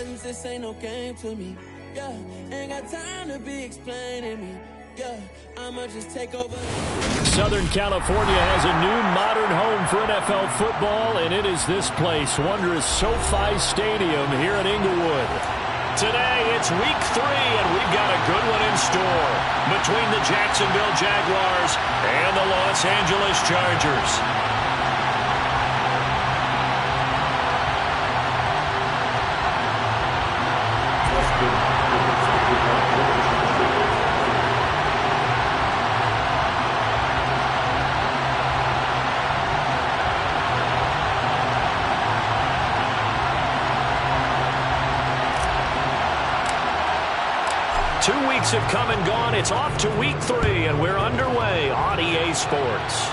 buttons, this ain't no game to me. Yeah, ain't got time to be explaining me. Yeah, I'ma just take over. Southern California has a new modern home for NFL football, and it is this place, wondrous SoFi Stadium here in Inglewood. Today, it's week 3, and we've got a good one in store between the Jacksonville Jaguars and the Los Angeles Chargers. 2 weeks have come and gone. It's off to week 3, and we're underway on EA Sports.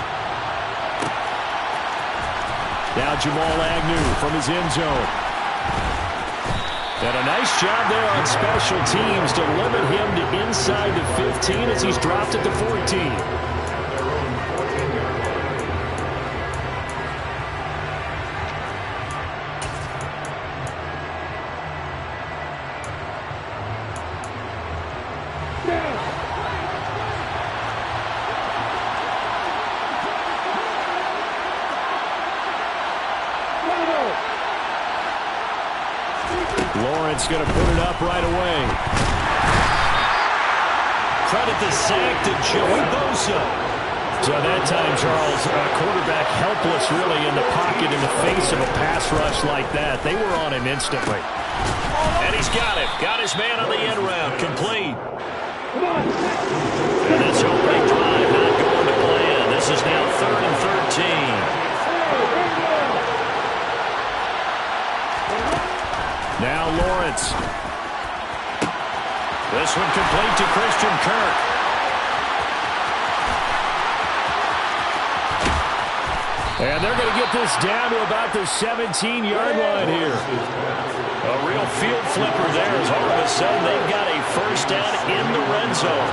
Now Jamal Agnew from his end zone. And a nice job there on special teams to limit him to inside the 15 as he's dropped at the 14. Lawrence going to put it up right away. Credit the sack to Joey Bosa. So that time, Charles, quarterback helpless really in the pocket in the face of a pass rush like that. They were on him instantly. And he's got it. Got his man on the end route. Complete. And this opening drive not going to plan. This is now 3rd and 13. Now Lawrence. This one complete to Christian Kirk. And they're going to get this down to about the 17-yard line here. A real field flipper there as all of a sudden they've got a first down in the red zone.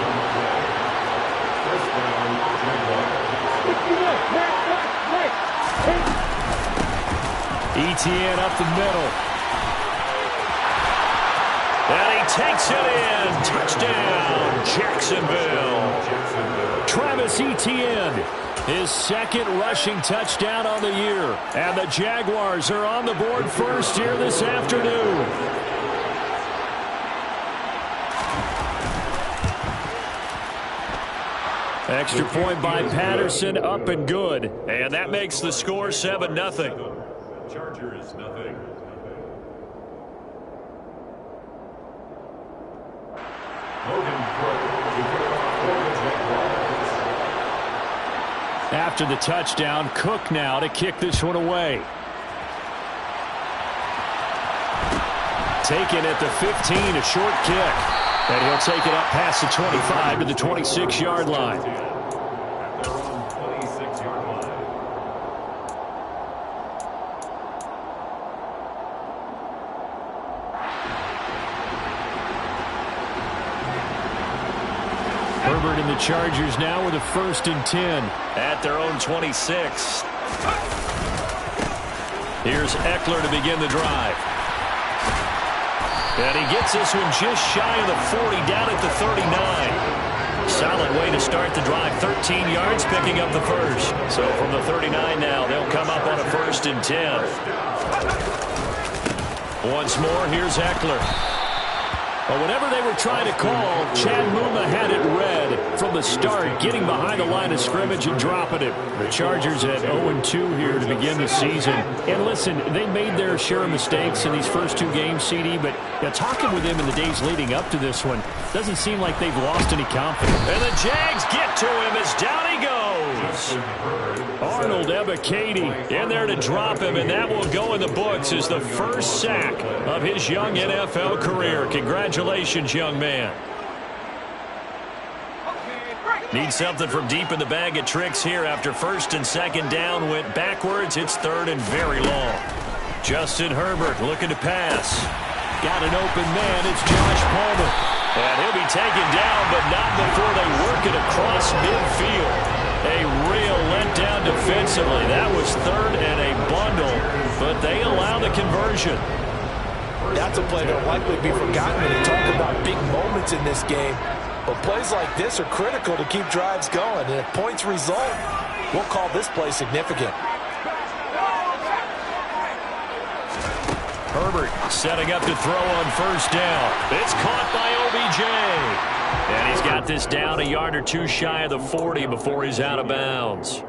Etienne up the middle. And he takes it in. Touchdown, Jacksonville. Travis Etienne, his 2nd rushing touchdown on the year. And the Jaguars are on the board first here this afternoon. Extra point by Patterson, up and good. And that makes the score 7-0. Chargers, nothing. After the touchdown, Cook now to kick this one away. Taken at the 15, a short kick. And he'll take it up past the 25 to the 26-yard line. Herbert and the Chargers now with a 1st and 10 at their own 26. Here's Eckler to begin the drive. And he gets this one just shy of the 40, down at the 39. Solid way to start the drive. 13 yards, picking up the first. So from the 39 now, they'll come up on a 1st and 10. Once more, here's Eckler. But whatever they were trying to call, Chad Muma had it read from the start, getting behind the line of scrimmage and dropping it. The Chargers at 0-2 here to begin the season. And listen, they made their share of mistakes in these first 2 games, CD, but talking with them in the days leading up to this one, doesn't seem like they've lost any confidence. And the Jags get to him as down he goes. Arnold Ebiketie in there to drop him, and that will go in the books as the first sack of his young NFL career. Congratulations, young man. Need something from deep in the bag of tricks here after 1st and 2nd down went backwards. It's 3rd and very long. Justin Herbert looking to pass. Got an open man. It's Josh Palmer. And he'll be taken down, but not before they work it across midfield. A real letdown defensively. That was 3rd and a bundle, but they allow the conversion. That's a play that will likely be forgotten when you talk about big moments in this game. But plays like this are critical to keep drives going. And if points result, we'll call this play significant. Herbert setting up to throw on first down. It's caught by OBJ. And he's got this down a yard or two shy of the 40 before he's out of bounds.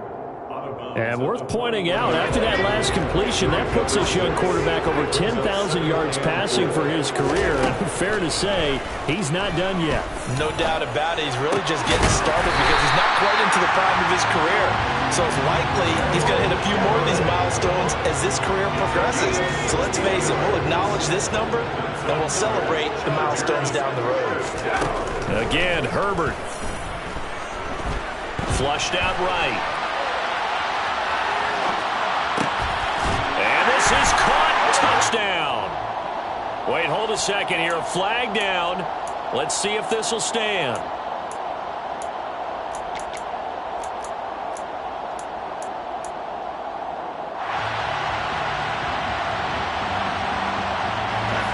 And worth pointing out, after that last completion, that puts this young quarterback over 10,000 yards passing for his career. And fair to say, he's not done yet. No doubt about it. He's really just getting started because he's not quite into the prime of his career. So it's likely he's going to hit a few more of these milestones as this career progresses. So let's face it, we'll acknowledge this number, and we'll celebrate the milestones down the road. Again, Herbert. Flushed out right. This is caught. Touchdown. Wait, hold a second here. A flag down. Let's see if this will stand.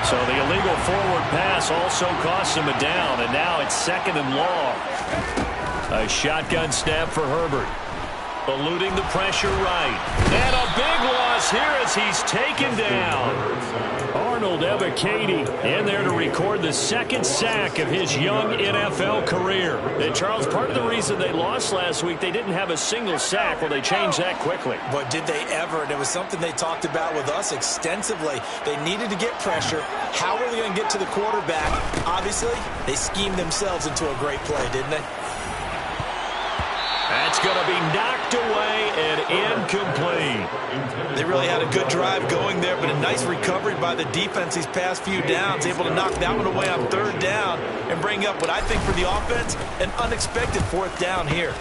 So the illegal forward pass also costs him a down, and now it's 2nd and long. A shotgun snap for Herbert. Eluding the pressure right. And a big loss here as he's taken down. Arnold Ebiketie in there to record the 2nd sack of his young NFL career. And Charles, part of the reason they lost last week, they didn't have a single sack. Well, they changed that quickly. But did they ever? And it was something they talked about with us extensively. They needed to get pressure. How are they going to get to the quarterback? Obviously, they schemed themselves into a great play, didn't they? That's going to be knocked away and incomplete. They really had a good drive going there, but a nice recovery by the defense these past few downs, able to knock that one away on 3rd down and bring up what I think for the offense, an unexpected 4th down here.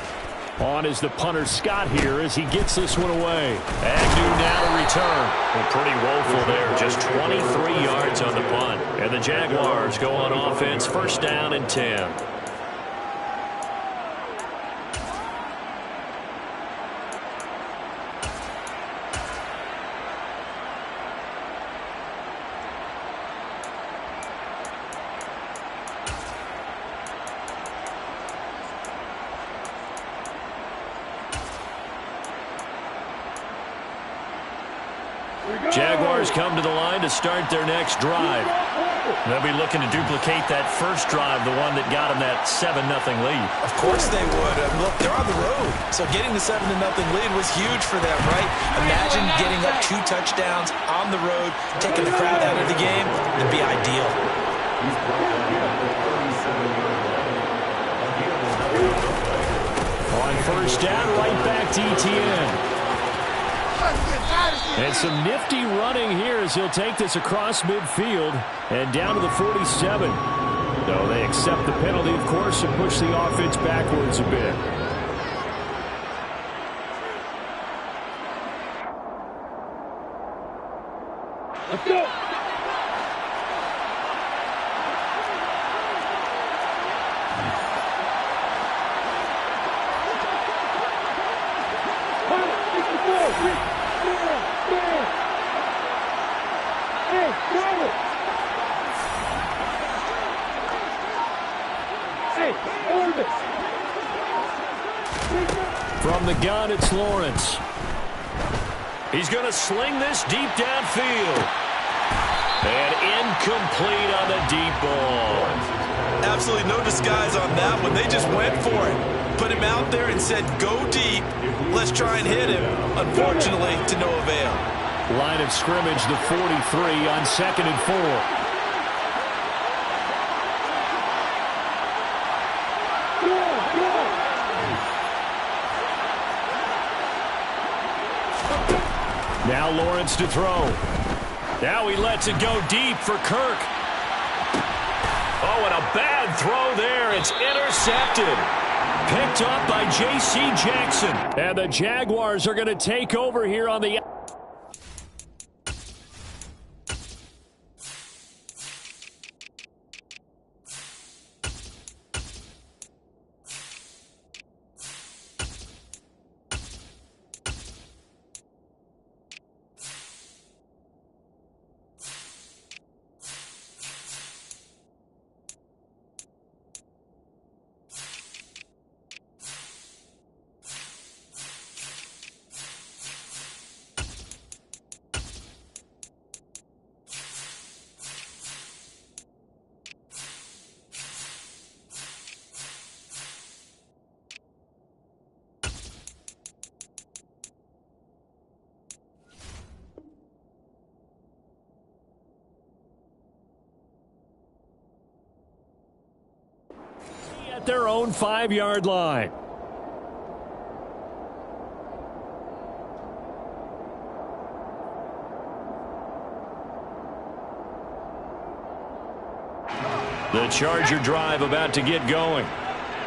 On is the punter Scott here as he gets this one away. Agnew now to return. Well, pretty woeful there, just 23 yards on the punt. And the Jaguars go on offense, 1st down and 10. Jaguars come to the line to start their next drive. They'll be looking to duplicate that first drive, the one that got them that 7-0 lead. Of course they would. Look, they're on the road, so getting the 7-0 lead was huge for them, right? Imagine getting up 2 touchdowns on the road, taking the crowd out of the game. It'd be ideal. On 1st down, right back to ETN. And some nifty running here as he'll take this across midfield and down to the 47. No, they accept the penalty, of course, and push the offense backwards a bit. Let's go. From the gun, it's Lawrence. He's going to sling this deep downfield. And incomplete on the deep ball. Absolutely no disguise on that one. They just went for it. Put him out there and said, go deep. Let's try and hit him. Unfortunately, to no avail. Line of scrimmage, the 43 on 2nd and 4. Now Lawrence to throw. Now he lets it go deep for Kirk. Oh, and a bad throw there. It's intercepted. Picked up by J.C. Jackson. And the Jaguars are going to take over here on the... at their own 5-yard line. The Charger drive about to get going.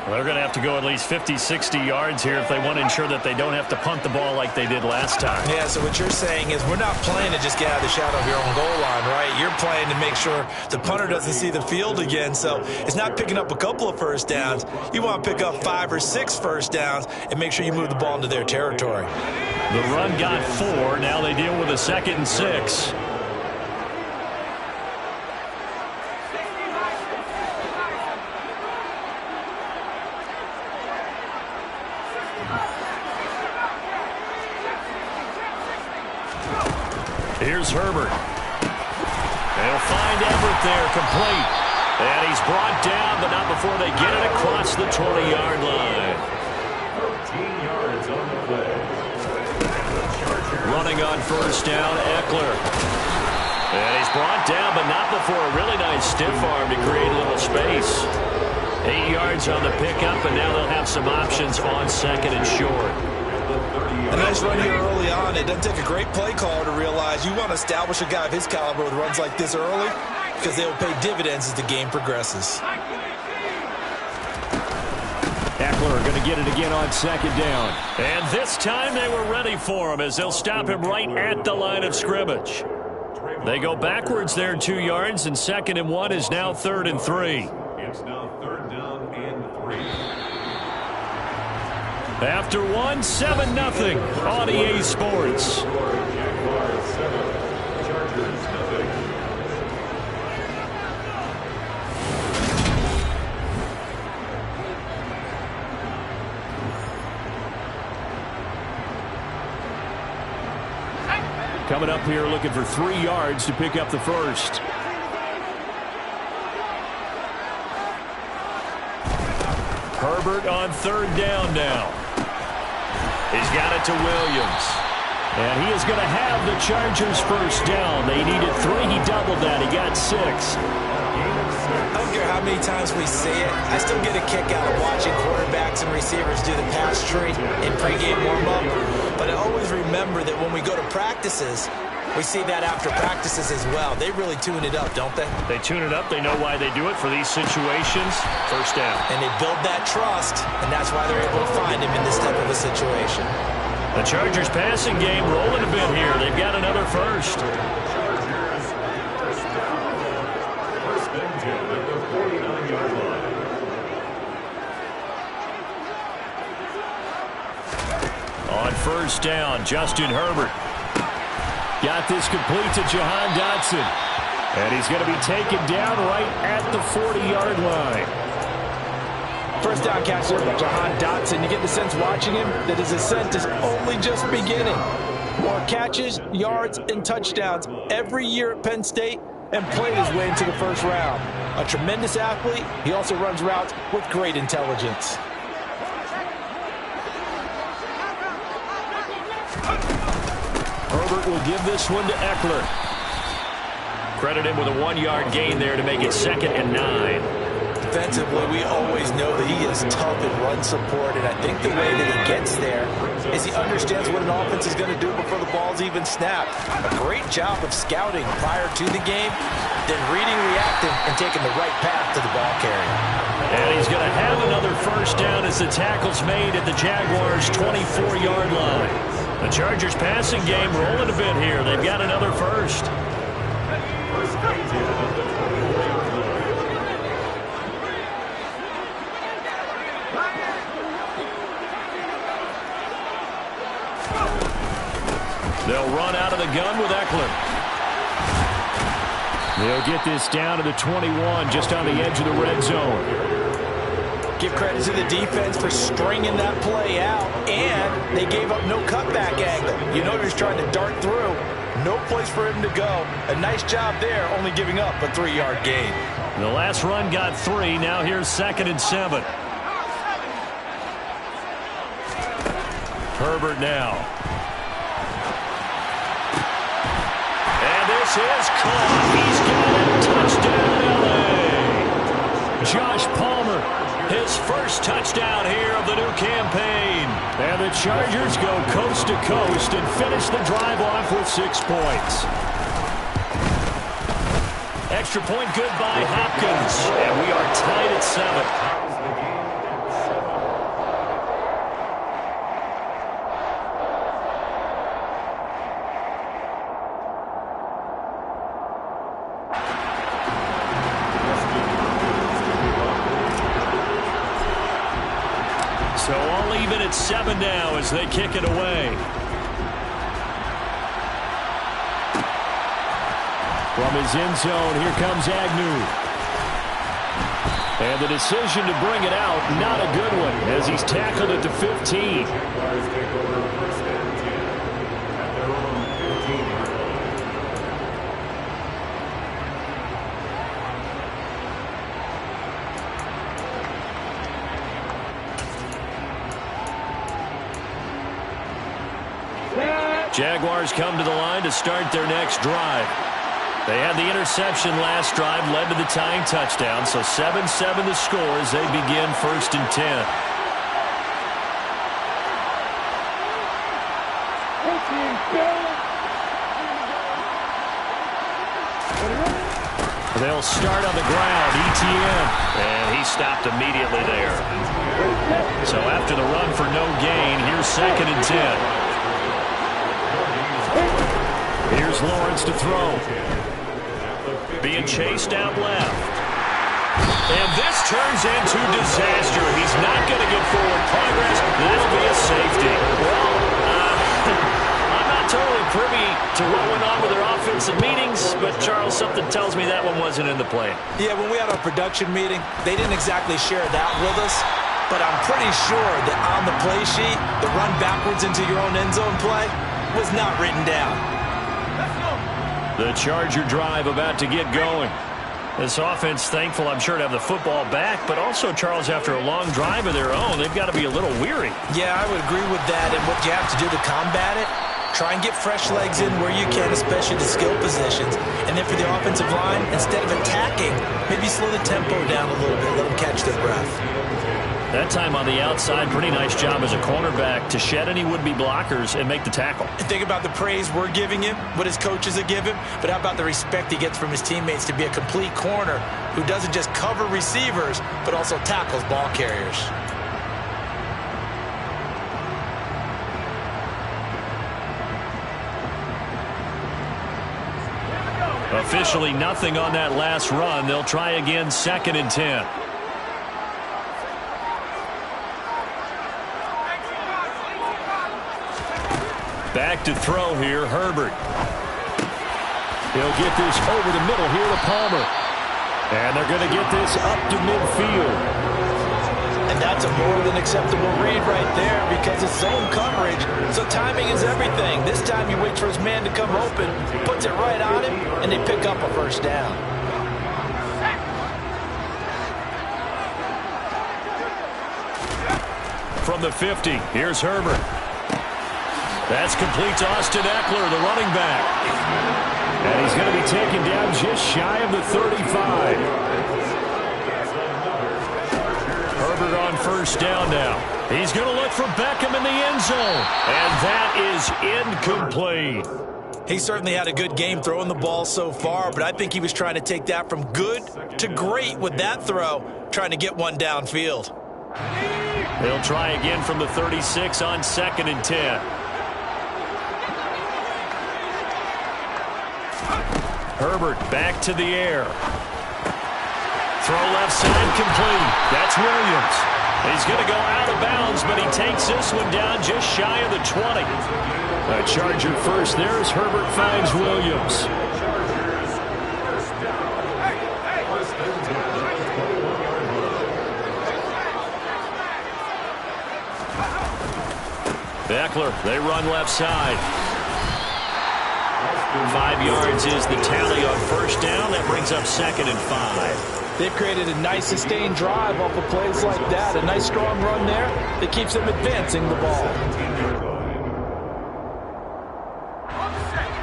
Well, they're going to have to go at least 50, 60 yards here if they want to ensure that they don't have to punt the ball like they did last time. Yeah, so what you're saying is we're not playing to just get out of the shadow of your own goal line, right? You're playing to make sure the punter doesn't see the field again. So it's not picking up a couple of first downs. You want to pick up 5 or 6 first downs and make sure you move the ball into their territory. The run got 4. Now they deal with a 2nd and 6. Here's Herbert. They'll find Everett there, complete. And he's brought down, but not before they get it across the 20-yard line. 13 yards on the play. Running on first down, Eckler. And he's brought down, but not before a really nice stiff arm to create a little space. 8 yards on the pickup, and now they'll have some options on 2nd and short. A nice run here early on. It doesn't take a great play caller to realize you want to establish a guy of his caliber with runs like this early because they will pay dividends as the game progresses. Eckler going to get it again on 2nd down. And this time they were ready for him as they'll stop him right at the line of scrimmage. They go backwards there 2 yards, and 2nd and 1 is now 3rd and 3. It's now 3rd down and 3. After 1, 7-0 on EA Sports. Jaguars 7, Chargers 0. Coming up here looking for 3 yards to pick up the first. Herbert on 3rd down now. He's got it to Williams. And he is going to have the Chargers first down. They needed 3. He doubled that. He got 6. I don't care how many times we see it. I still get a kick out of watching quarterbacks and receivers do the pass tree in pregame warm-up. But I always remember that when we go to practices, we see that after practices as well. They really tune it up, don't they? They tune it up. They know why they do it for these situations. First down. And they build that trust, and that's why they're able to find him in this type of a situation. The Chargers passing game rolling a bit here. They've got another first. Chargers first down. 1st and 10 at the 49-yard line. On first down, Justin Herbert. Got this complete to Jahan Dotson. And he's going to be taken down right at the 40-yard line. First down catch there by Jahan Dotson. You get the sense watching him that his ascent is only just beginning. More catches, yards, and touchdowns every year at Penn State and played his way into the first round. A tremendous athlete, he also runs routes with great intelligence. Herbert will give this one to Eckler. Credit him with a 1-yard gain there to make it 2nd and 9. Defensively, we always know that he is tough in run support, and I think the way that he gets there is he understands what an offense is going to do before the ball's even snapped. A great job of scouting prior to the game, then reading, reacting, and taking the right path to the ball carrier. And he's going to have another first down as the tackle's made at the Jaguars' 24-yard line. The Chargers passing game rolling a bit here. They've got another first. They'll run out of the gun with Eckler. They'll get this down to the 21, just on the edge of the red zone. Give credit to the defense for stringing that play out, and they gave up no cutback angle. You know he was trying to dart through. No place for him to go. A nice job there, only giving up a 3-yard gain. The last run got 3. Now here's 2nd and 7. Herbert now. And this is caught. He's got it. Touchdown, L.A. Josh Palmer, his first Chargers go coast to coast and finish the drive off with 6 points. Extra point good by Hopkins, and we are tied at 7. So all even at 7 now as they kick it away. From his end zone, here comes Agnew. And the decision to bring it out, not a good one, as he's tackled at the 15. Jaguars come to the line to start their next drive. They had the interception last drive, led to the tying touchdown, so 7-7 the score as they begin 1st and 10. They'll start on the ground, ETN, and he stopped immediately there. So after the run for no gain, here's 2nd and 10. Here's Lawrence to throw. Being chased out left. And this turns into disaster. He's not going to get forward progress. That'll be a safety. Well, I'm not totally privy to what went on with their offensive meetings, but Charles, something tells me that one wasn't in the play. Yeah, when we had our production meeting, they didn't exactly share that with us, but I'm pretty sure that on the play sheet, the run backwards into your own end zone play was not written down. The Charger drive about to get going. This offense, thankful, I'm sure, to have the football back, but also, Charles, after a long drive of their own, they've got to be a little weary. Yeah, I would agree with that, and what you have to do to combat it, try and get fresh legs in where you can, especially the skill positions. And then for the offensive line, instead of attacking, maybe slow the tempo down a little bit, let them catch their breath. That time on the outside, pretty nice job as a cornerback to shed any would-be blockers and make the tackle. Think about the praise we're giving him, what his coaches are giving, but how about the respect he gets from his teammates to be a complete corner who doesn't just cover receivers, but also tackles ball carriers. Officially nothing on that last run. They'll try again, 2nd and 10. Back to throw here, Herbert. He'll get this over the middle here to Palmer. And they're going to get this up to midfield. And that's a more than acceptable read right there because it's zone coverage, so timing is everything. This time you wait for his man to come open, puts it right on him, and they pick up a 1st down. From the 50, here's Herbert. That's complete to Austin Eckler, the running back. And he's going to be taken down just shy of the 35. Herbert on 1st down now. He's going to look for Beckham in the end zone. And that is incomplete. He certainly had a good game throwing the ball so far, but I think he was trying to take that from good to great with that throw, trying to get one downfield. They'll try again from the 36 on 2nd and 10. Herbert back to the air. Throw left side complete. That's Williams. He's going to go out of bounds, but he takes this one down just shy of the 20. A Charger first there as Herbert finds Williams. Eckler, they run left side. 5 yards is the tally on 1st down. That brings up 2nd and 5. They've created a nice sustained drive off of plays like that. A nice strong run there that keeps them advancing the ball.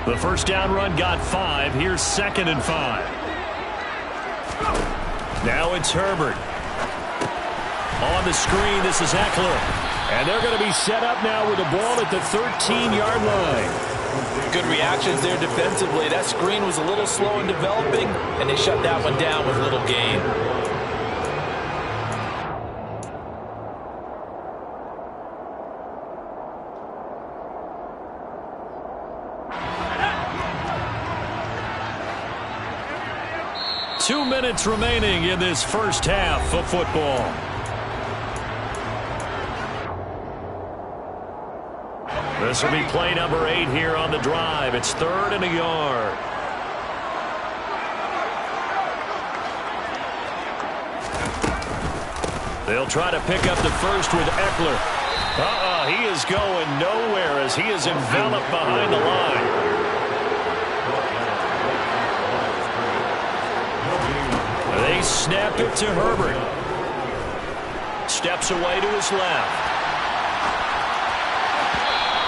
The 1st down run got 5. Here's 2nd and 5. Now it's Herbert. On the screen, this is Eckler. And they're going to be set up now with the ball at the 13-yard line. Good reactions there defensively. That screen was a little slow in developing, and they shut that one down with little gain. Two minutes remaining in this first half of football. This will be play number 8 here on the drive. It's 3rd and a yard. They'll try to pick up the first with Eckler. He is going nowhere as he is enveloped behind the line. They snap it to Herbert. Steps away to his left.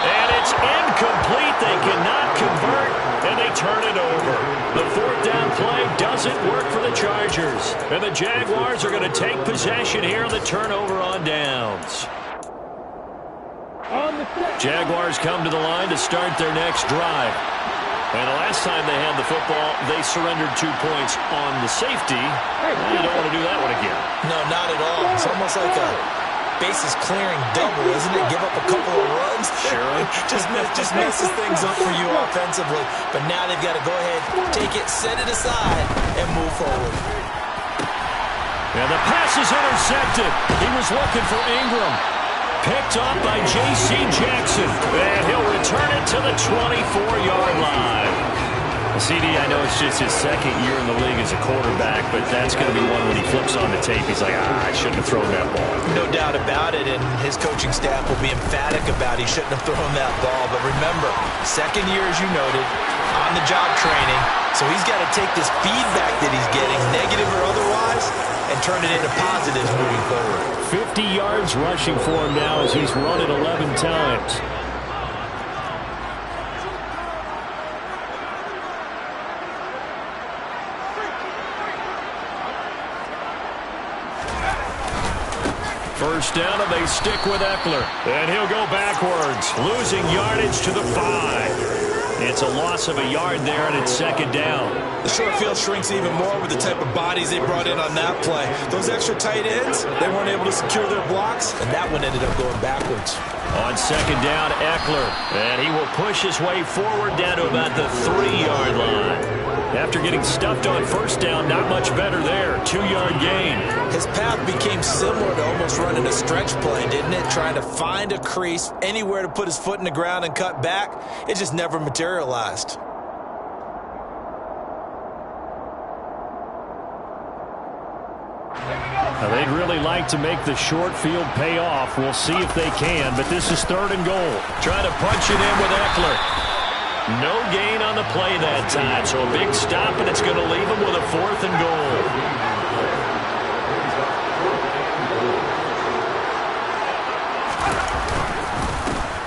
And it's incomplete. They cannot convert, and they turn it over. The 4th down play doesn't work for the Chargers. And the Jaguars are going to take possession here on the turnover on downs. Jaguars come to the line to start their next drive. And the last time they had the football, they surrendered 2 points on the safety. You don't want to do that one again. No, not at all. It's almost like a bases clearing double, isn't it? Give up a couple of runs. Sure. just messes things up for you offensively. But now they've got to go ahead, take it, set it aside, and move forward. And the pass is intercepted. He was looking for Ingram. Picked up by J.C. Jackson. And he'll return it to the 24-yard line. CD, I know it's just his 2nd year in the league as a quarterback, but that's going to be one when he flips on the tape. He's like, I shouldn't have thrown that ball. No doubt about it, and his coaching staff will be emphatic about he shouldn't have thrown that ball. But remember, 2nd year, as you noted, on-the-job training, so he's got to take this feedback that he's getting, negative or otherwise, and turn it into positives moving forward. 50 yards rushing for him now as he's run it 11 times. First down, and they stick with Eckler. And he'll go backwards, losing yardage to the 5. It's a loss of a yard there, and it's 2nd down. The short field shrinks even more with the type of bodies they brought in on that play. Those extra tight ends, they weren't able to secure their blocks, and that one ended up going backwards. On 2nd down, Eckler. And he will push his way forward down to about the 3-yard line. After getting stuffed on 1st down, not much better there. 2-yard gain. His path became similar to almost running a stretch play, didn't it? Trying to find a crease, anywhere to put his foot in the ground and cut back. It just never materialized. Now, they'd really like to make the short field pay off. We'll see if they can, but this is 3rd and goal. Trying to punch it in with Eckler. No gain on the play that time, so a big stop, and it's going to leave him with a 4th and goal.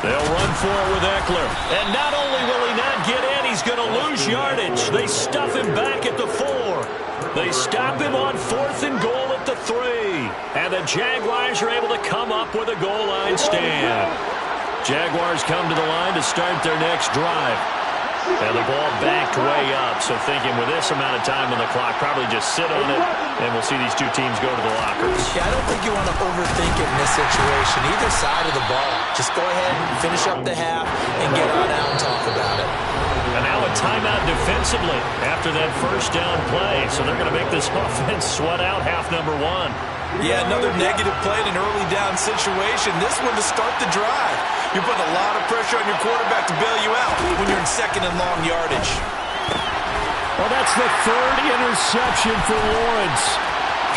They'll run for it with Eckler. And not only will he not get in, he's going to lose yardage. They stuff him back at the 4. They stop him on 4th and goal at the 3. And the Jaguars are able to come up with a goal line stand. Jaguars come to the line to start their next drive. And the ball backed way up, so thinking with this amount of time on the clock, probably just sit on it, and we'll see these two teams go to the lockers. Yeah, I don't think you want to overthink it in this situation. Either side of the ball. Just go ahead and finish up the half and get on out and talk about it. And now a timeout defensively after that 1st down play. So they're going to make this offense sweat out half number 1. Yeah, another negative play in an early down situation. This one to start the drive. You're putting a lot of pressure on your quarterback to bail you out when you're in 2nd and long yardage. Well, that's the 3rd interception for Lawrence.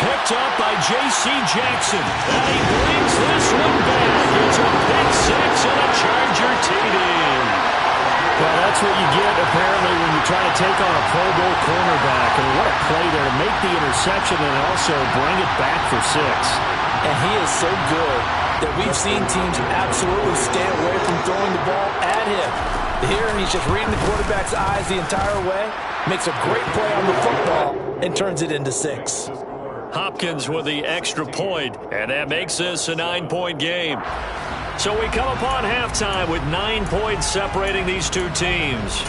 Picked up by J.C. Jackson. And he brings this one back. It's a pick 6 and a Charger TD. Well, that's what you get, apparently, when you try to take on a Pro Bowl cornerback. And what a play there to make the interception and also bring it back for 6. And he is so good that we've seen teams absolutely stay away from throwing the ball at him. Here, he's just reading the quarterback's eyes the entire way, makes a great play on the football, and turns it into 6. Hopkins with the extra point, and that makes this a 9-point game. So we come upon halftime with 9 points separating these two teams.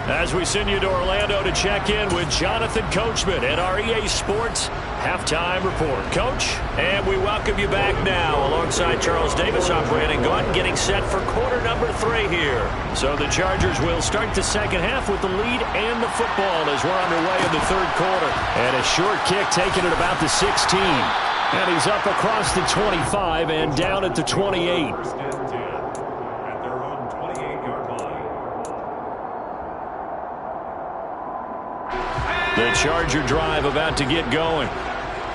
As we send you to Orlando to check in with Jonathan Coachman at our EA Sports Halftime Report. Coach, and we welcome you back now alongside Charles Davis. I'm Brandon Gordon getting set for quarter number 3 here. So the Chargers will start the second half with the lead and the football as we're underway in the third quarter. And a short kick taken at about the 16. And he's up across the 25 and down at the 28. The Charger drive about to get going.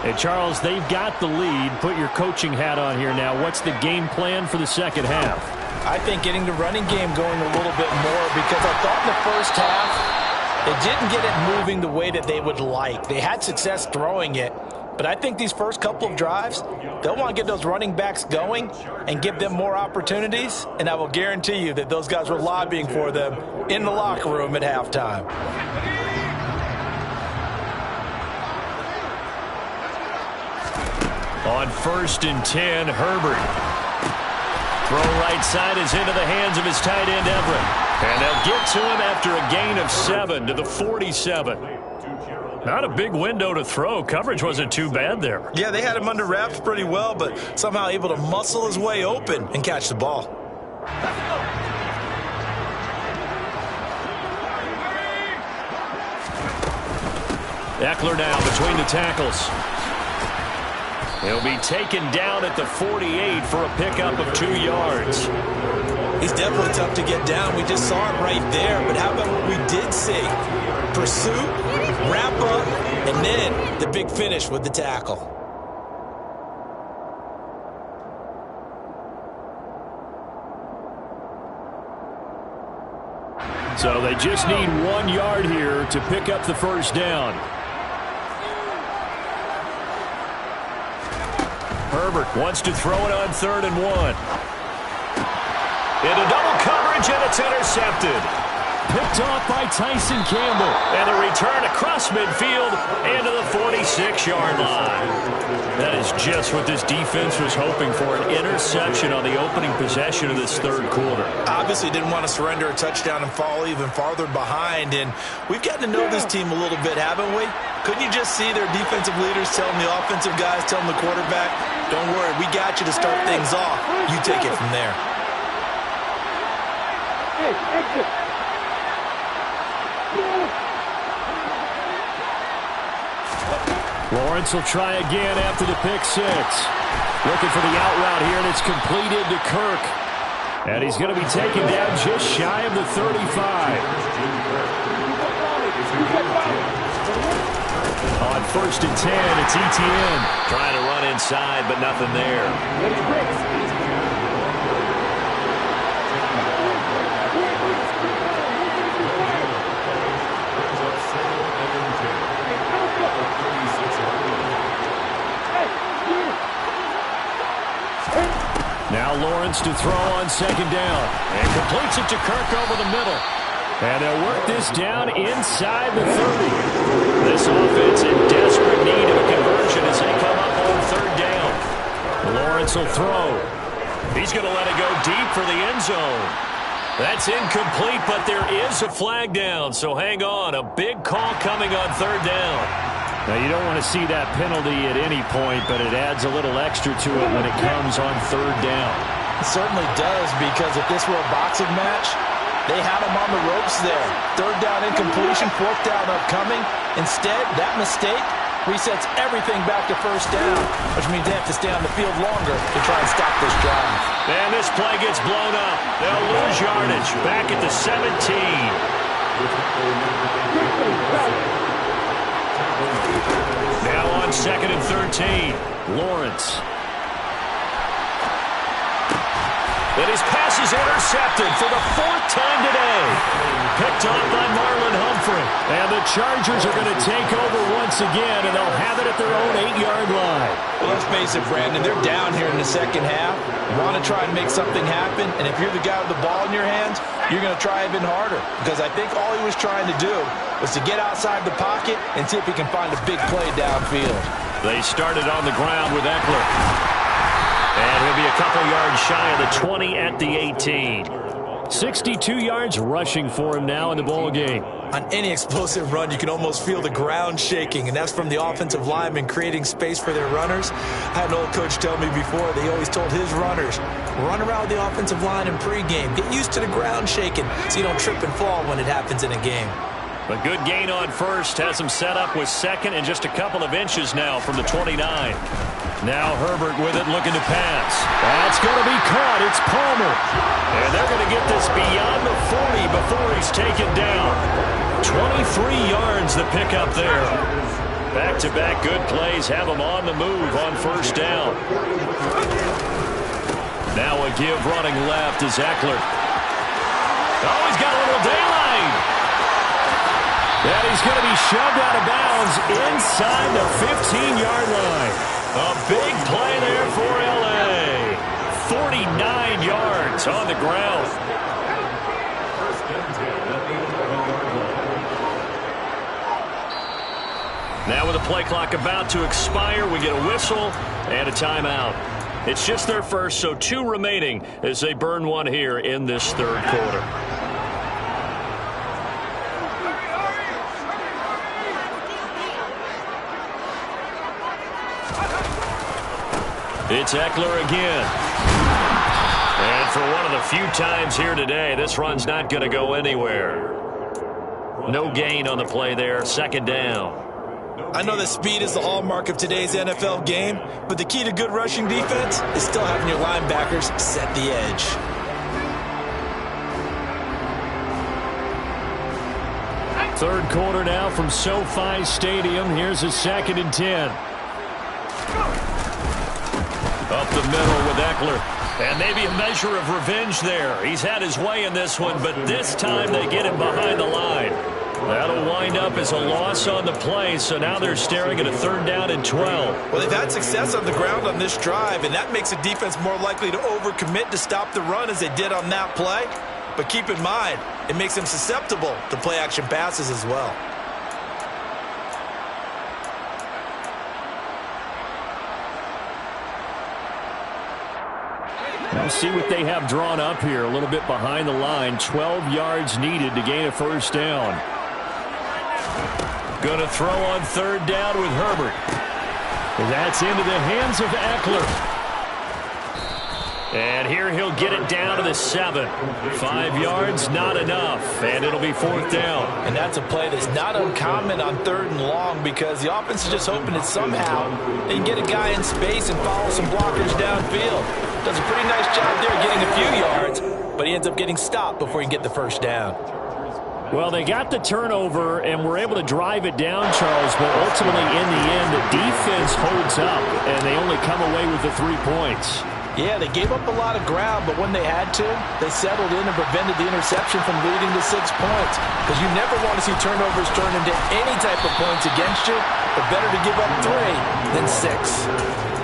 And Charles, they've got the lead. Put your coaching hat on here now. What's the game plan for the second half? I think getting the running game going a little bit more, because I thought in the first half they didn't get it moving the way that they would like. They had success throwing it, but I think these first couple of drives, they'll want to get those running backs going and give them more opportunities, and I will guarantee you that those guys were lobbying for them in the locker room at halftime. On 1st and 10, Herbert. Throw right side is into the hands of his tight end, Everett. And they'll get to him after a gain of 7 to the 47. Not a big window to throw. Coverage wasn't too bad there. Yeah, they had him under wraps pretty well, but somehow able to muscle his way open and catch the ball. Eckler now between the tackles. He'll be taken down at the 48 for a pickup of 2 yards. He's definitely tough to get down. We just saw it right there. But how about what we did see? Pursuit, wrap up, and then the big finish with the tackle. So they just need 1 yard here to pick up the first down. Herbert wants to throw it on 3rd and 1. Into double coverage, and it's intercepted. Picked off by Tyson Campbell. And the return across midfield into the 46-yard line. That is just what this defense was hoping for, an interception on the opening possession of this third quarter. Obviously didn't want to surrender a touchdown and fall even farther behind. And we've gotten to know this team a little bit, haven't we? Couldn't you just see their defensive leaders telling the offensive guys, telling the quarterback, don't worry, we got you to start things off. You take it from there. Hey, exit. Lawrence will try again after the pick 6. Looking for the out route here, and it's completed to Kirk. And he's going to be taken down just shy of the 35. On 1st and 10, it's ETN. Trying to run inside, but nothing there. Now Lawrence to throw on 2nd down. And completes it to Kirk over the middle. And they'll work this down inside the 30. This offense in desperate need of a conversion as they come up on 3rd down. Lawrence will throw. He's going to let it go deep for the end zone. That's incomplete, but there is a flag down, so hang on. A big call coming on 3rd down. Now, you don't want to see that penalty at any point, but it adds a little extra to it when it comes on 3rd down. It certainly does, because if this were a boxing match, they had him on the ropes there. 3rd down incompletion, 4th down upcoming. Instead, that mistake resets everything back to 1st down, which means they have to stay on the field longer to try and stop this drive. And this play gets blown up. They'll lose yardage back at the 17. Now on 2nd and 13, Lawrence. And his pass is intercepted for the 4th time today. Picked off by Marlon Humphrey. And the Chargers are going to take over once again, and they'll have it at their own 8-yard line. Well, let's face it, Brandon, they're down here in the second half. You want to try and make something happen, and if you're the guy with the ball in your hands, you're going to try even harder. Because I think all he was trying to do was to get outside the pocket and see if he can find a big play downfield. They started on the ground with Eckler. And he'll be a couple yards shy of the 20 at the 18. 62 yards rushing for him now in the ball game. On any explosive run, you can almost feel the ground shaking, and that's from the offensive linemen creating space for their runners. I had an old coach tell me before, they always told his runners, run around the offensive line in pregame. Get used to the ground shaking so you don't trip and fall when it happens in a game. A good gain on first has him set up with second and just a couple of inches now from the 29. Now Herbert with it, looking to pass. That's going to be caught. It's Palmer. And they're going to get this beyond the 40 before he's taken down. 23 yards the pickup there. Back-to-back good plays have him on the move on first down. Now a give running left is Eckler. Oh, he's got a little daylight. And he's going to be shoved out of bounds inside the 15-yard line. A big play there for L.A. 49 yards on the ground. Now with the play clock about to expire, we get a whistle and a timeout. It's just their first, so 2 remaining as they burn one here in this third quarter. It's Eckler again. And for one of the few times here today, this run's not going to go anywhere. No gain on the play there, second down. I know that speed is the hallmark of today's NFL game, but the key to good rushing defense is still having your linebackers set the edge. Third quarter now from SoFi Stadium. Here's a 2nd and 10. Up the middle with Eckler. And maybe a measure of revenge there. He's had his way in this one, but this time they get him behind the line. That'll wind up as a loss on the play, so now they're staring at a 3rd down and 12. Well, they've had success on the ground on this drive, and that makes the defense more likely to overcommit to stop the run as they did on that play. But keep in mind, it makes them susceptible to play-action passes as well. Let's see what they have drawn up here. A little bit behind the line. 12 yards needed to gain a first down. Going to throw on 3rd down with Herbert. And that's into the hands of Eckler. And here he'll get it down to the 7. 5 yards, not enough. And it'll be 4th down. And that's a play that's not uncommon on 3rd and long because the offense is just hoping that somehow they can get a guy in space and follow some blockers downfield. Does a pretty nice job there getting a few yards, but he ends up getting stopped before he can get the first down. Well, they got the turnover and were able to drive it down, Charles, but ultimately in the end, the defense holds up, and they only come away with the 3 points. Yeah, they gave up a lot of ground, but when they had to, they settled in and prevented the interception from leading to 6 points. Because you never want to see turnovers turn into any type of points against you, but better to give up 3 than 6.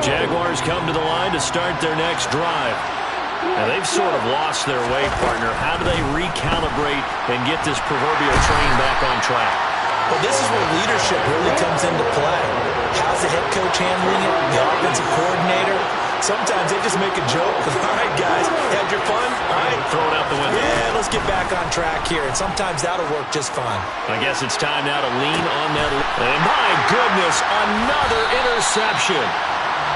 Jaguars come to the line to start their next drive. Now they've sort of lost their way, partner. How do they recalibrate and get this proverbial train back on track? Well, this is where leadership really comes into play. How's the head coach handling it? The offensive coordinator? Sometimes they just make a joke. All right, guys, had your fun? All right. Throw it out the window. Yeah, let's get back on track here. And sometimes that'll work just fine. I guess it's time now to lean on that. And my goodness, another interception.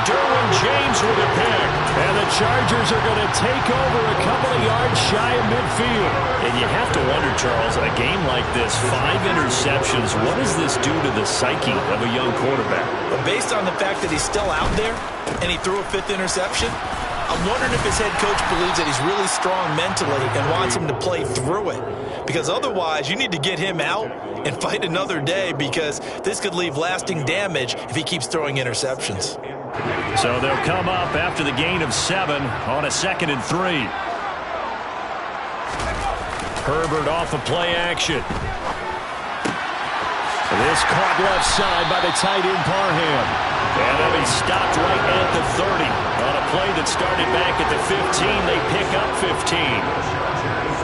Derwin James with a pick. And the Chargers are going to take over a couple of yards shy of midfield. And you have to wonder, Charles, a game like this, 5 interceptions, what does this do to the psyche of a young quarterback? But based on the fact that he's still out there and he threw a 5th interception, I'm wondering if his head coach believes that he's really strong mentally and wants him to play through it. Because otherwise, you need to get him out and fight another day because this could leave lasting damage if he keeps throwing interceptions. So they'll come up after the gain of 7 on a 2nd and 3. Herbert off of play action. This caught left side by the tight end Parham. And they'll be stopped right at the 30. On a play that started back at the 15, they pick up 15.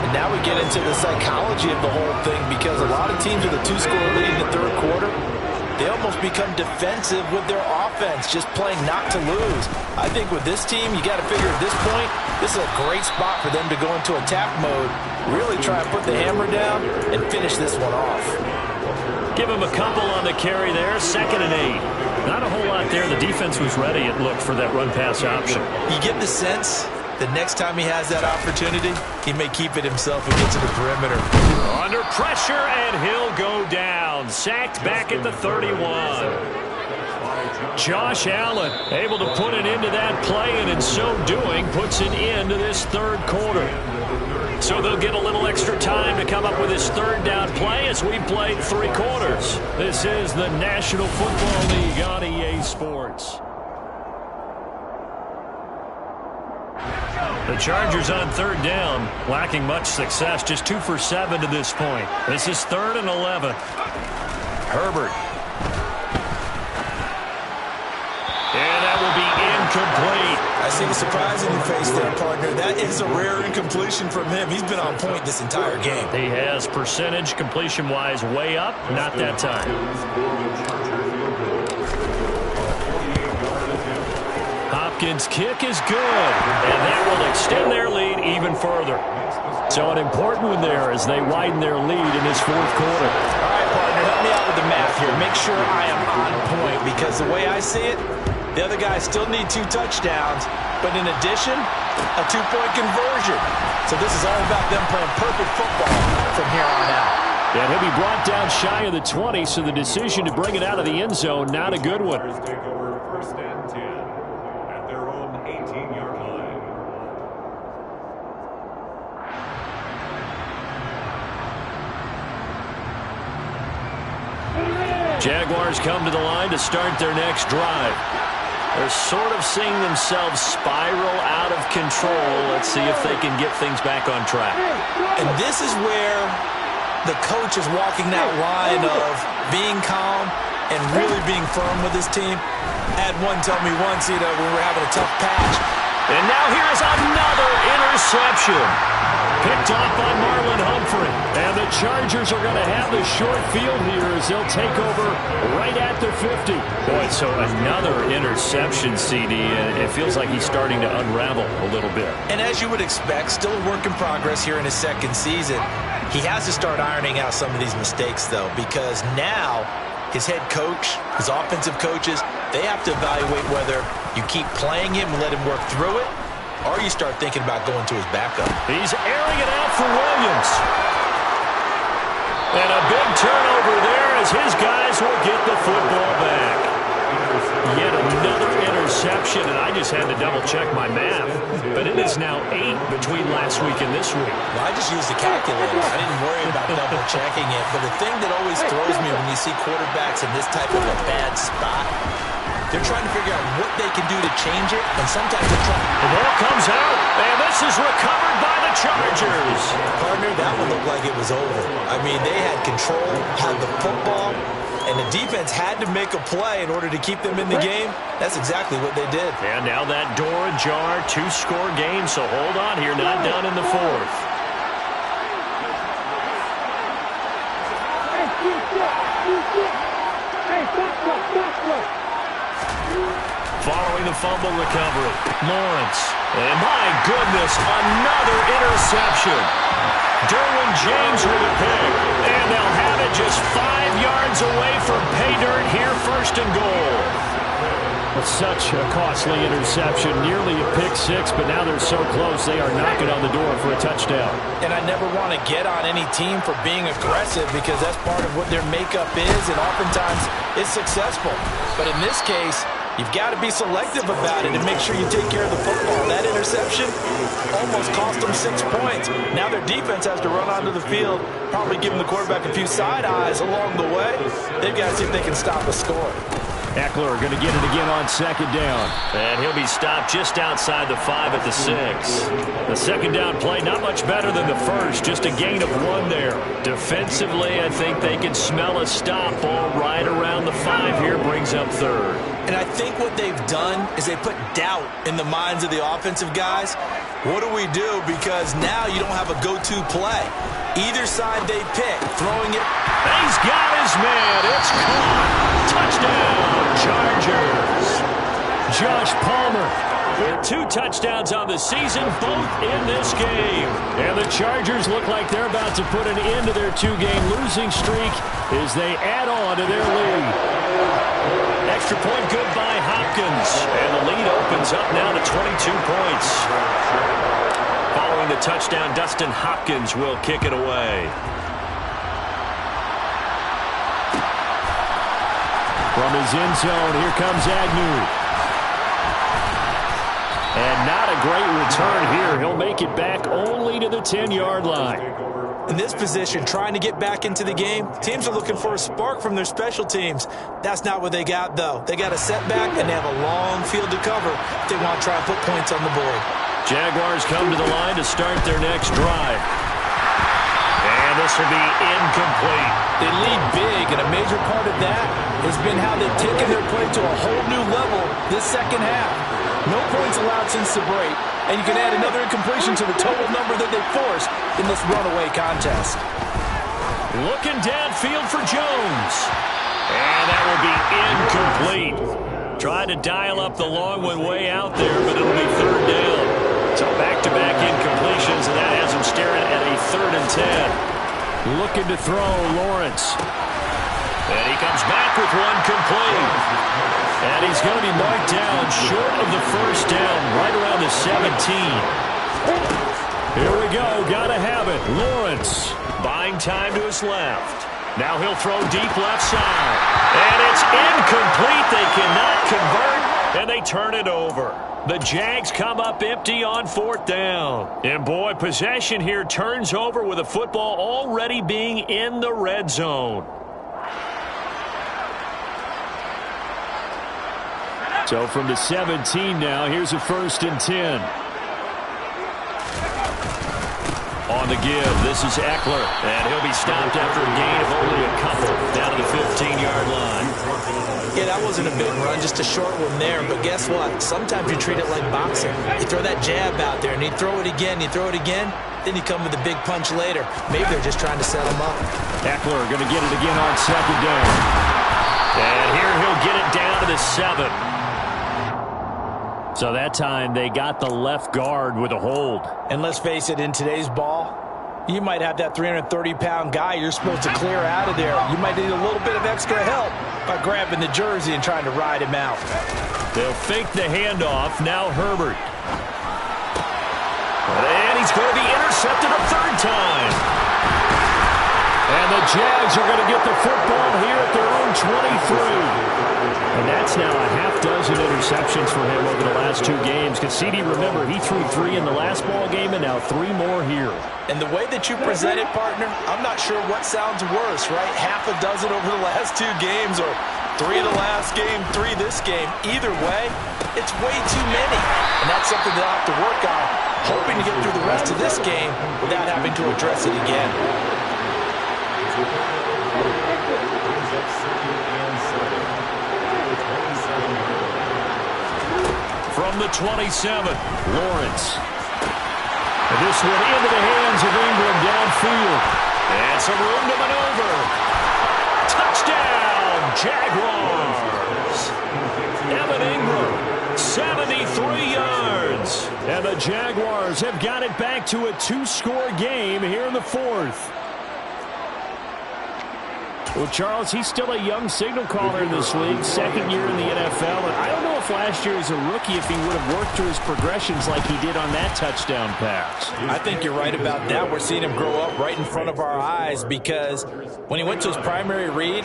And now we get into the psychology of the whole thing, because a lot of teams with a 2-score lead in the third quarter, they almost become defensive with their offense, just playing not to lose. I think with this team, you got to figure at this point, this is a great spot for them to go into attack mode, really try and put the hammer down and finish this one off. Give him a couple on the carry there, 2nd and 8. Not a whole lot there. The defense was ready, it looked, for that run-pass option. You get the sense that next time he has that opportunity, he may keep it himself and get to the perimeter. Under pressure, and he'll go down. Sacked back at the 31. Josh Allen able to put an end to that play, and in so doing, puts an end to this third quarter. So they'll get a little extra time to come up with this third down play as we played 3 quarters. This is the National Football League on EA Sports. The Chargers on 3rd down, lacking much success, just 2 for 7 to this point. This is 3rd and 11. Herbert. And that will be incomplete. I see the surprise in your face there, partner. That is a rare incompletion from him. He's been on point this entire game. He has percentage completion-wise way up, not that time. Hopkins' kick is good, and that will extend their lead even further. So an important one there as they widen their lead in this 4th quarter. All right, partner, help me out with the math here. Make sure I am on point, because the way I see it, the other guys still need 2 touchdowns, but in addition, a 2-point conversion. So this is all about them playing perfect football from here on out. And he'll be brought down shy of the 20, so the decision to bring it out of the end zone, not a good one. Take over 1st and 10 at their own 18-yard line. Jaguars come to the line to start their next drive. They're sort of seeing themselves spiral out of control. Let's see if they can get things back on track. And this is where the coach is walking that line of being calm and really being firm with his team. I had one tell me once, when we were having a tough patch. And now here's another interception. Picked off by Marlon Humphrey. And the Chargers are going to have the short field here as they'll take over right at the 50. Boy, so another interception, CD. And it feels like he's starting to unravel a little bit. And as you would expect, still a work in progress here in his 2nd season. He has to start ironing out some of these mistakes, though, because now his head coach, his offensive coaches, they have to evaluate whether you keep playing him and let him work through it, or you start thinking about going to his backup. He's airing it out for Williams. And a big turnover there as his guys will get the football back. Yet another interception, and I just had to double-check my math. But it is now 8 between last week and this week. Well, I just used the calculator. I didn't worry about double-checking it. But the thing that always throws me when you see quarterbacks in this type of a bad spot, they're trying to figure out what they can do to change it, and sometimes they're trying. The ball comes out, and this is recovered by the Chargers. Partner, that one looked like it was over. I mean, they had control, had the football, and the defense had to make a play in order to keep them in the game. That's exactly what they did. And now that door ajar, 2-score game, so hold on here, not done in the 4th. Following the fumble recovery, Lawrence. And my goodness, another interception. Derwin James with a pick. And they'll have it just 5 yards away from pay dirt here, 1st and goal. It's such a costly interception, nearly a pick-6, but now they're so close they are knocking on the door for a touchdown. And I never want to get on any team for being aggressive, because that's part of what their makeup is, and oftentimes it's successful. But in this case, you've got to be selective about it and make sure you take care of the football. That interception almost cost them 6 points. Now their defense has to run onto the field, probably giving the quarterback a few side eyes along the way. They've got to see if they can stop the score. Eckler going to get it again on 2nd down. And he'll be stopped just outside the 5 at the 6. The 2nd down play, not much better than the first, just a gain of 1 there. Defensively, I think they can smell a stop. Ball right around the 5 here, brings up 3rd. And I think what they've done is they put doubt in the minds of the offensive guys. What do we do? Because now you don't have a go-to play. Either side they pick, throwing it. He's got his man. It's caught. Touchdown, Chargers. Josh Palmer with 2 touchdowns on the season, both in this game. And the Chargers look like they're about to put an end to their 2-game losing streak as they add on to their lead. Extra point good by Hopkins. And the lead opens up now to 22 points. Following the touchdown, Dustin Hopkins will kick it away. From his end zone, here comes Agnew. And not a great return here. He'll make it back only to the 10-yard line. In this position, trying to get back into the game, teams are looking for a spark from their special teams. That's not what they got, though. They got a setback, and they have a long field to cover if they want to try and put points on the board. Jaguars come to the line to start their next drive. And this will be incomplete. They lead big, and a major part of that has been how they've taken their play to a whole new level this second half. No points allowed since the break, and you can add another incompletion to the total number that they forced in this runaway contest. Looking downfield for Jones. And that will be incomplete. Tried to dial up the long one way out there, but it'll be 3rd down. So back-to-back incompletions, and that has him staring at a 3rd and 10. Looking to throw, Lawrence. And he comes back with one complete. And he's going to be marked down short of the 1st down, right around the 17. Here we go, gotta have it. Lawrence buying time to his left. Now he'll throw deep left side. And it's incomplete. They cannot convert, and they turn it over. The Jags come up empty on 4th down. And boy, possession here turns over with a football already being in the red zone. So from the 17 now, here's a 1st and 10. On the give, this is Eckler, and he'll be stopped after a gain of only a couple down to the 15-yard line. Yeah, that wasn't a big run, just a short one there. But guess what? Sometimes you treat it like boxing. You throw that jab out there, and you throw it again, then you come with a big punch later. Maybe they're just trying to set him up. Eckler going to get it again on 2nd down. And here he'll get it down to the 7. So that time they got the left guard with a hold. And let's face it, in today's ball, you might have that 330-pound guy you're supposed to clear out of there. You might need a little bit of extra help by grabbing the jersey and trying to ride him out. They'll fake the handoff. Now Herbert. And he's going to be intercepted a 3rd time. And the Jags are going to get the football here at their own 23. And that's now a half dozen interceptions for him over the last 2 games. Because CD, remember, he threw 3 in the last ball game and now 3 more here. And the way that you present it, partner, I'm not sure what sounds worse, right? Half a dozen over the last 2 games or 3 in the last game, 3 this game. Either way, it's way too many. And that's something they'll have to work on, hoping to get through the rest of this game without having to address it again. From the 27, Lawrence. And this one into the hands of Ingram downfield. And some room to maneuver. Touchdown, Jaguars. Evan Ingram, 73 yards. And the Jaguars have got it back to a 2-score game here in the 4th. Well, Charles, he's still a young signal caller in this league, 2nd year in the NFL. And I don't know if last year as a rookie if he would have worked through his progressions like he did on that touchdown pass. I think you're right about that. We're seeing him grow up right in front of our eyes because when he went to his primary read,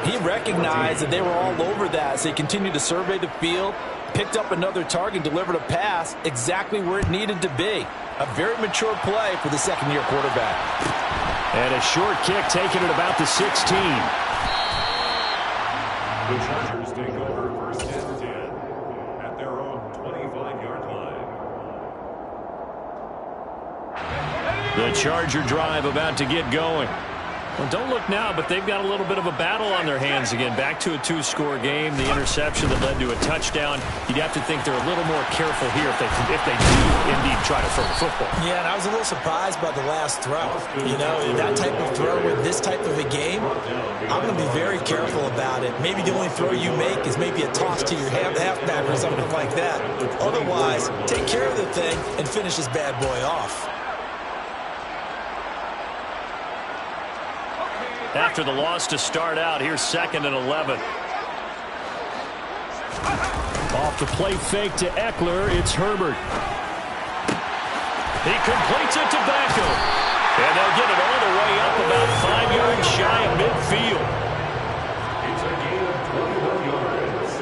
he recognized that they were all over that. So he continued to survey the field, picked up another target, delivered a pass exactly where it needed to be. A very mature play for the 2nd-year quarterback. And a short kick taken at about the 16. The Chargers take over 1st and 10 at their own 25-yard line. The Charger drive about to get going. Well, don't look now, but they've got a little bit of a battle on their hands again. Back to a 2-score game. The interception that led to a touchdown. You'd have to think they're a little more careful here if they do indeed try to throw the football. Yeah, and I was a little surprised by the last throw. You know, that type of throw with this type of a game, I'm going to be very careful about it. Maybe the only throw you make is maybe a toss to your halfback or something like that. Otherwise, take care of the thing and finish this bad boy off. After the loss to start out, here's 2nd and 11. Off the play fake to Eckler, it's Herbert. He completes it to Beckham. And they'll get it all the way up about 5 yards shy of midfield. It's a gain of 21 yards.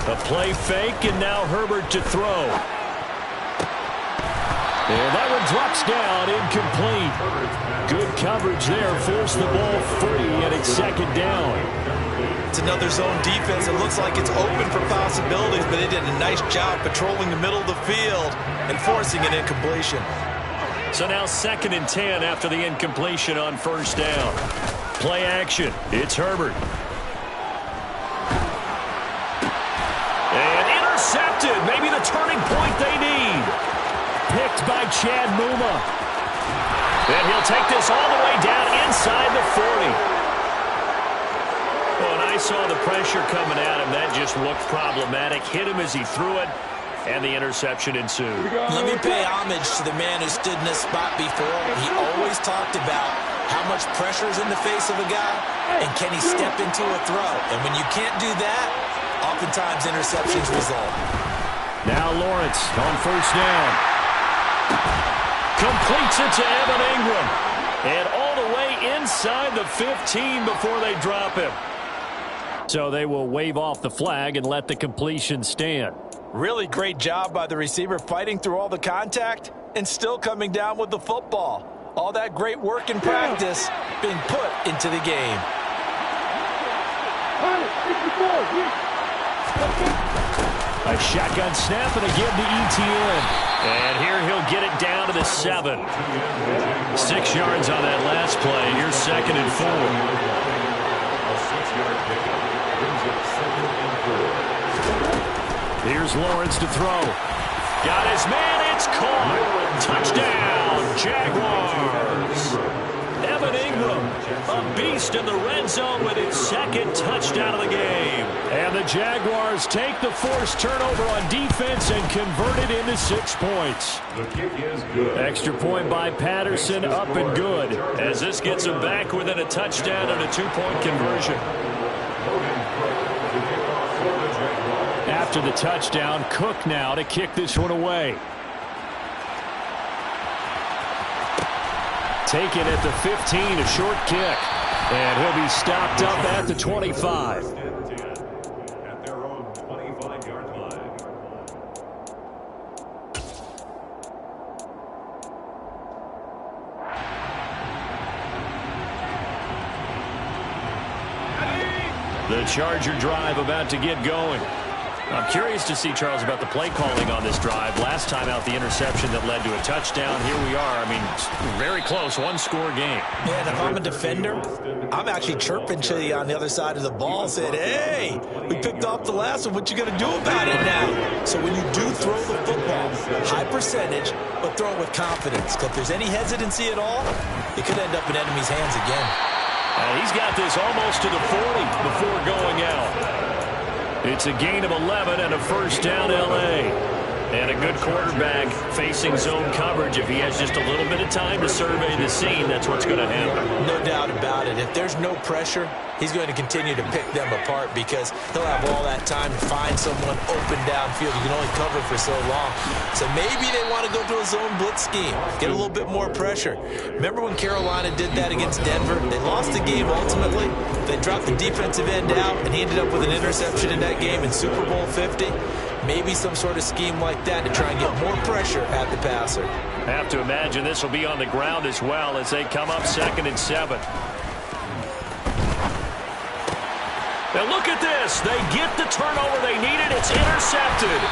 A play fake, and now Herbert to throw. And that one drops down, incomplete. Good coverage there, forced the ball free, and it's 2nd down. It's another zone defense. It looks like it's open for possibilities, but they did a nice job patrolling the middle of the field and forcing an incompletion. So now 2nd and 10 after the incompletion on 1st down. Play action. It's Herbert. And intercepted. Maybe the turning point they need. Picked by Chad Muma. And he'll take this all the way down inside the 40. Well, and I saw the pressure coming at him. That just looked problematic. Hit him as he threw it, and the interception ensued. Let me pay homage to the man who stood in this spot before. He always talked about how much pressure is in the face of a guy, and can he step into a throw. And when you can't do that, oftentimes interceptions result. Now Lawrence on 1st down. Completes it to Evan Ingram. And all the way inside the 15 before they drop him. So they will wave off the flag and let the completion stand. Really great job by the receiver fighting through all the contact and still coming down with the football. All that great work in practice being put into the game. A shotgun snap and again to ETN. And here he'll get it down to the 7. 6 yards on that last play. Here's 2nd and 4. A 6-yard pickup brings it 2nd and 4. Here's Lawrence to throw. Got his man. It's caught. Touchdown, Jaguars. Evan Ingram, a beast in the red zone with his 2nd touchdown of the game. And the Jaguars take the forced turnover on defense and convert it into 6 points. The kick is good. Extra point by Patterson, up and good, as this gets them back within a touchdown and a 2-point conversion. After the touchdown, Cook now to kick this one away. Taken at the 15, a short kick. And he'll be stopped up at the 25. At their own 25-yard line. The Charger drive about to get going. I'm curious to see, Charles, about the play calling on this drive. Last time out, the interception that led to a touchdown. Here we are. I mean, very close, 1-score game. Yeah, and if I'm a defender, I'm actually chirping to you on the other side of the ball, saying, hey, we picked off the last one. What you going to do about it now? So when you do throw the football, high percentage, but throw it with confidence. Because if there's any hesitancy at all, it could end up in enemy's hands again. He's got this almost to the 40 before going out. It's a gain of 11 and a 1st down, L.A. And a good quarterback facing zone coverage. If he has just a little bit of time to survey the scene, that's what's going to happen. No doubt about it. If there's no pressure, he's going to continue to pick them apart because he'll have all that time to find someone open downfield. You can only cover for so long. So maybe they want to go to a zone blitz scheme, get a little bit more pressure. Remember when Carolina did that against Denver? They lost the game ultimately. They dropped the defensive end out, and he ended up with an interception in that game in Super Bowl 50. Maybe some sort of scheme like that to try and get more pressure at the passer. Have to imagine this will be on the ground as well as they come up 2nd and 7. Now look at this. They get the turnover they needed. It's intercepted.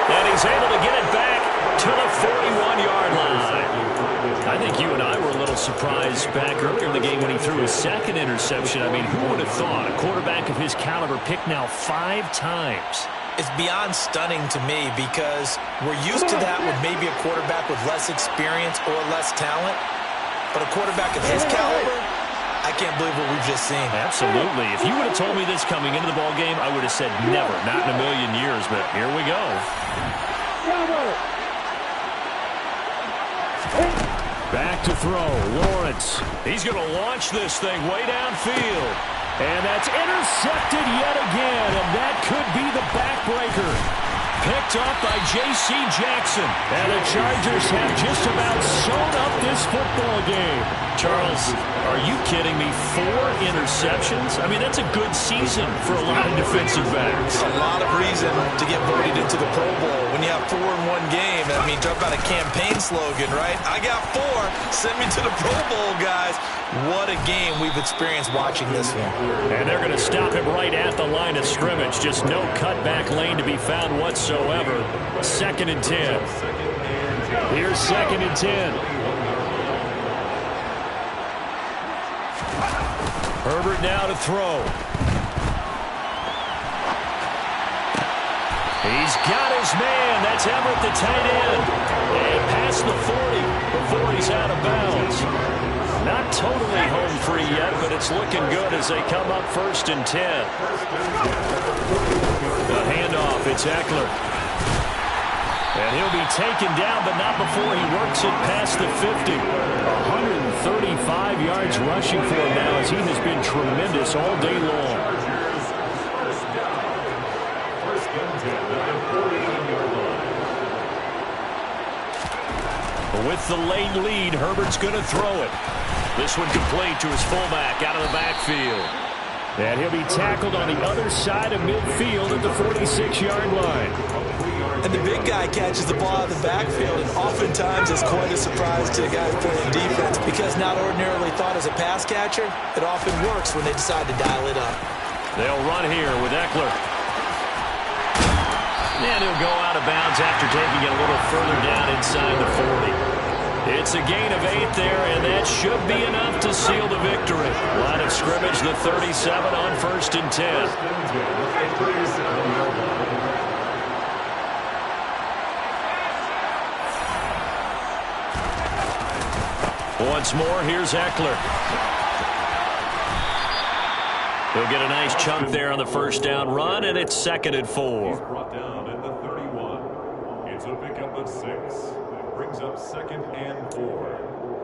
And he's able to get it back to the 41-yard line. I think you and I were a little surprise back earlier in the game when he threw his second interception. I mean, who would have thought a quarterback of his caliber picked now 5 times? It's beyond stunning to me because we're used to that with maybe a quarterback with less experience or less talent. But a quarterback of his caliber, I can't believe what we've just seen. Absolutely. If you would have told me this coming into the ball game, I would have said never, not in a million years. But here we go. Back to throw. Lawrence. He's going to launch this thing way downfield. And that's intercepted yet again. And that could be the backbreaker. Picked up by J.C. Jackson. And the Chargers have just about sewn up this football game. Charles, are you kidding me? 4 interceptions? I mean, that's a good season for a lot of defensive backs. A lot of reason to get voted into the Pro Bowl when you have 4 in one game. I mean, talk about a campaign slogan, right? I got 4. Send me to the Pro Bowl, guys. What a game we've experienced watching this one. And they're going to stop him right at the line of scrimmage. Just no cutback lane to be found whatsoever. 2nd and 10. Here's 2nd and 10. Herbert now to throw. He's got his man. That's Everett, the tight end. And past the 40 before he's out of bounds. Not totally home free yet, but it's looking good as they come up 1st and 10. The handoff, it's Eckler. And he'll be taken down, but not before he works it past the 50. 135 yards rushing for him now as he has been tremendous all day long. First and 10 at the 41-yard line. With the late lead, Herbert's going to throw it. This one complete to his fullback out of the backfield. And he'll be tackled on the other side of midfield at the 46-yard line. And the big guy catches the ball out of the backfield, and oftentimes it's quite a surprise to the guys playing defense because not ordinarily thought as a pass catcher, it often works when they decide to dial it up. They'll run here with Eckler. And he'll go out of bounds after taking it a little further down inside the 40. It's a gain of 8 there, and that should be enough to seal the victory. Line of scrimmage, the 37 on 1st and 10. Once more, here's Eckler. He'll get a nice chunk there on the 1st down run, and it's 2nd and 4. He's brought down at the 31. It's a pickup of 6. It brings up 2nd and 4.